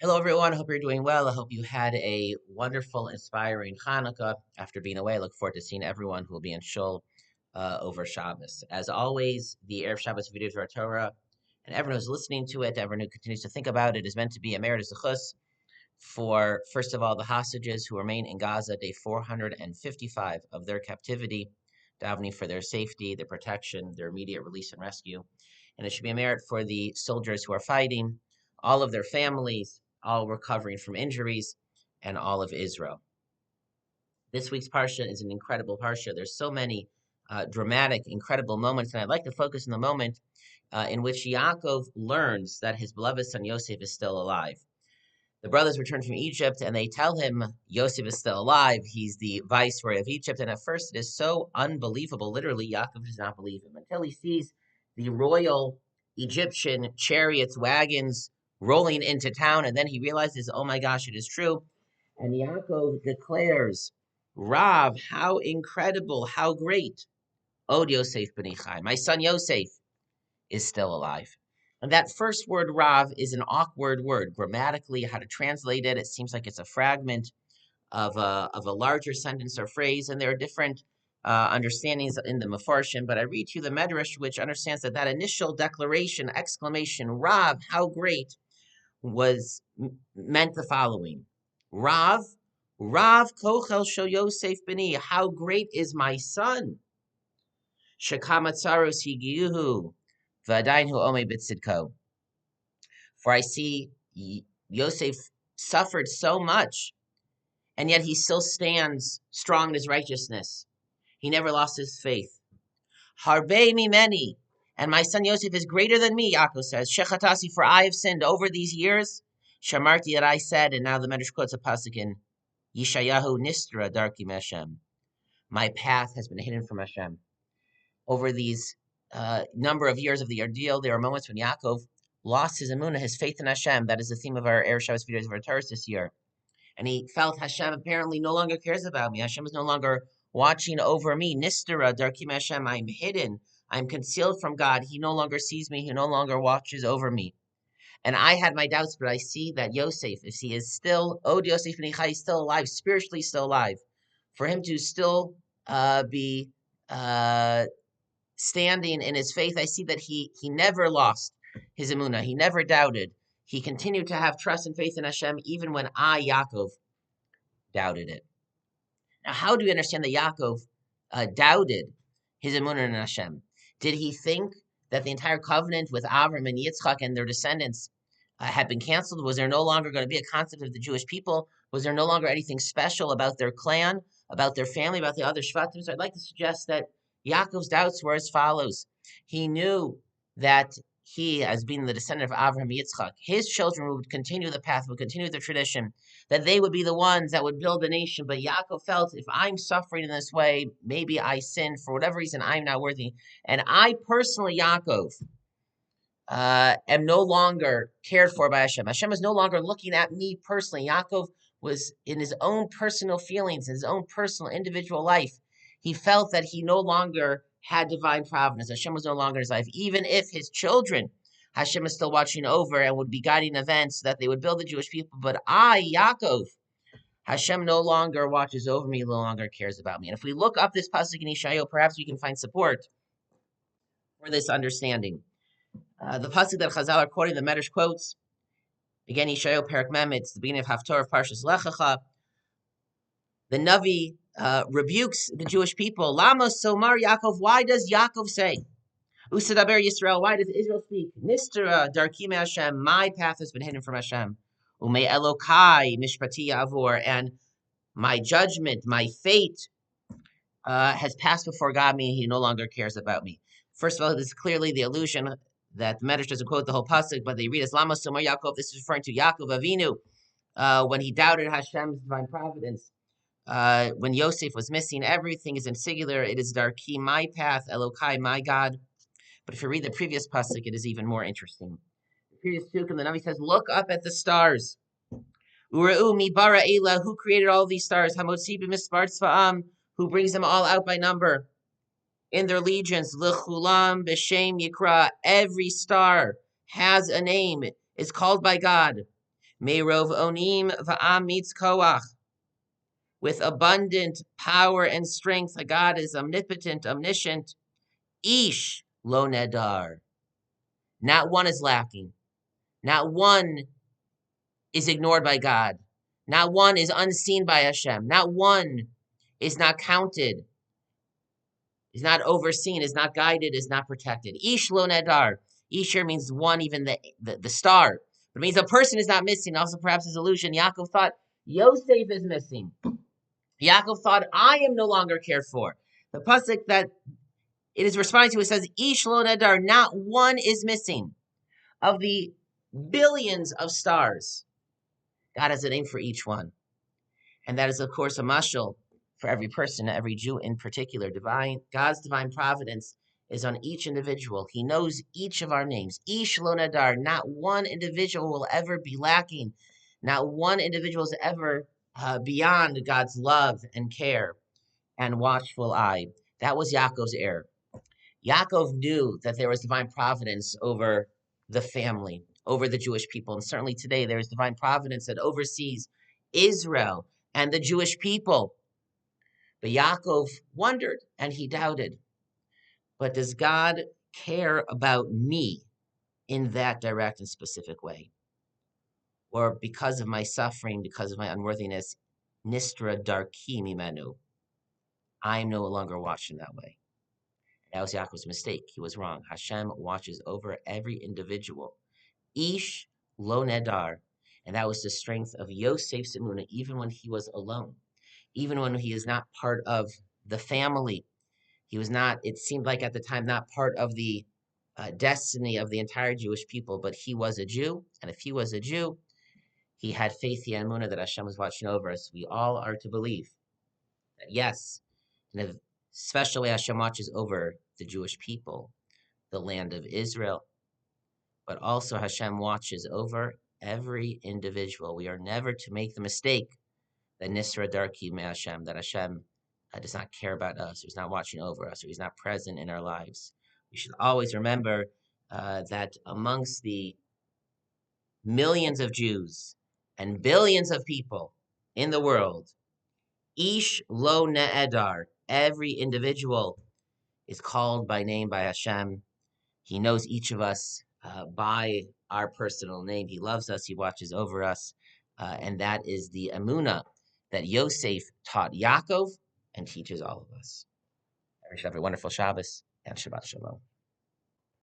Hello, everyone. I hope you're doing well. I hope you had a wonderful, inspiring Hanukkah after being away. I look forward to seeing everyone who will be in Shul over Shabbos. As always, the Erev Shabbos videos of our Torah, and everyone who's listening to it, everyone who continues to think about it, is meant to be a merit zechus for, first of all, the hostages who remain in Gaza, day 455 of their captivity, davening for their safety, their protection, their immediate release and rescue. And it should be a merit for the soldiers who are fighting, all of their families, all recovering from injuries, and all of Israel. This week's Parsha is an incredible Parsha. There's so many dramatic, incredible moments, and I'd like to focus on the moment in which Yaakov learns that his beloved son Yosef is still alive. The brothers return from Egypt and they tell him Yosef is still alive. He's the viceroy of Egypt. And at first it is so unbelievable. Literally, Yaakov does not believe him until he sees the royal Egyptian chariots, wagons rolling into town. And then he realizes, oh my gosh, it is true. And Yaakov declares, Rav, how incredible, how great. Od Yosef Benichai, my son Yosef is still alive. And that first word, Rav, is an awkward word. Grammatically, how to translate it, it seems like it's a fragment of a larger sentence or phrase, and there are different understandings in the Mefarshim, but I read to you the Medrash, which understands that that initial declaration, exclamation, Rav, how great, was meant the following. Rav, Rav Kochel Shel Yosef Beni, how great is my son. Shekamatzaros Higiyuhu, V'adayin hu omei b'tzidko. For I see Yosef suffered so much, and yet he still stands strong in his righteousness. He never lost his faith. Harbe mimeni, and my son Yosef is greater than me, Yaakov says. Shechatasi, for I have sinned over these years. Shamarti, that I said, and now the Medrash quotes a pasuk in Yeshayahu Nistra Darki Meshem. My path has been hidden from Hashem. Over these number of years of the ordeal, there are moments when Yaakov lost his Emuna, his faith in Hashem. That is the theme of our Erev Shabbos videos of our Torah this year. And he felt Hashem apparently no longer cares about me. Hashem is no longer watching over me. Nistara, Darkim Hashem, I'm hidden. I'm concealed from God. He no longer sees me. He no longer watches over me. And I had my doubts, but I see that Yosef, if he is still, Od Yosef Benichai, is still alive, spiritually still alive, for him to still be standing in his faith, I see that he never lost his Emuna. He never doubted. He continued to have trust and faith in Hashem, even when I, Yaakov, doubted it. Now, how do we understand that Yaakov doubted his Emunah in Hashem? Did he think that the entire covenant with Avram and Yitzchak and their descendants had been canceled? Was there no longer going to be a concept of the Jewish people? Was there no longer anything special about their clan, about their family, about the other Shvatim? So I'd like to suggest that Yaakov's doubts were as follows. He knew that he, as being the descendant of Avraham and Yitzchak, his children would continue the path, would continue the tradition, that they would be the ones that would build a nation. But Yaakov felt, if I'm suffering in this way, maybe I sinned. For whatever reason, I'm not worthy. And I personally, Yaakov, am no longer cared for by Hashem. Hashem is no longer looking at me personally. Yaakov was in his own personal feelings, his own personal individual life. He felt that he no longer had divine providence. Hashem was no longer in his life. Even if his children, Hashem is still watching over and would be guiding events so that they would build the Jewish people. But I, Yaakov, Hashem no longer watches over me, no longer cares about me. And if we look up this pasuk in Yeshayahu, perhaps we can find support for this understanding. The pasuk that Chazal are quoting, the Medrash quotes, again, Yeshayahu Perek Mem, it's the beginning of Haftorah of Parshas Lechacha. The Navi rebukes the Jewish people. Lama Somar Yaakov, why does Yaakov say? Usadaber Yisrael, why does Israel speak? Nistara Darkim Hashem, my path has been hidden from Hashem. Ume Elokai Mishpati Avor, and my judgment, my fate has passed before God, meaning he no longer cares about me. First of all, this is clearly the allusion that the Medrash doesn't quote the whole pasuk, but they read as Lama Somar Yaakov. This is referring to Yaakov Avinu when he doubted Hashem's divine providence. When Yosef was missing, everything is in singular. It is Darki, my path, Elokai, my God. But if you read the previous pasuk, it is even more interesting. The previous pasuk, the Navi says, "Look up at the stars. Ureu mi bara ela, who created all these stars? Hamotzi b'misbar tzva'am, who brings them all out by number in their legions. L'chulam b'shem yikra, every star has a name. It's called by God. Meirov onim va'am mitz koach. With abundant power and strength, God is omnipotent, omniscient. Ish lo nedar. Not one is lacking. Not one is ignored by God. Not one is unseen by Hashem. Not one is not counted, is not overseen, is not guided, is not protected. Ish lo nedar. Ish here means one, even the star. But it means a person is not missing. Also, perhaps his illusion. Yaakov thought Yosef is missing. Yaakov thought, I am no longer cared for. The pasuk that it is responding to, it says, Ish lo nedar, not one is missing. Of the billions of stars, God has a name for each one. And that is, of course, a mashal for every person, every Jew in particular. God's divine providence is on each individual. He knows each of our names. Ish lo nadar, not one individual will ever be lacking. Not one individual is ever beyond God's love and care and watchful eye. That was Yaakov's error. Yaakov knew that there was divine providence over the family, over the Jewish people. And certainly today there is divine providence that oversees Israel and the Jewish people. But Yaakov wondered and he doubted. But does God care about me in that direct and specific way? Or because of my suffering, because of my unworthiness, Nistra darki mimenu, I'm no longer watching that way. That was Yaakov's mistake. He was wrong. Hashem watches over every individual. Ish lo nedar. And that was the strength of Yosef's Emuna, even when he was alone. Even when he is not part of the family. He was not, it seemed like at the time, not part of the destiny of the entire Jewish people, but he was a Jew. And if he was a Jew, he had faith, he had Emuna that Hashem was watching over us. We all are to believe that, yes, in a special way, Hashem watches over the Jewish people, the land of Israel, but also Hashem watches over every individual. We are never to make the mistake that Nisra Darki Me Hashem, that Hashem does not care about us, or is not watching over us, or he's not present in our lives. We should always remember that amongst the millions of Jews and billions of people in the world, Ish lo ne'edar, every individual is called by name by Hashem. He knows each of us by our personal name. He loves us. He watches over us. And that is the Emuna that Yosef taught Yaakov and teaches all of us. We should have a wonderful Shabbos and Shabbat Shalom.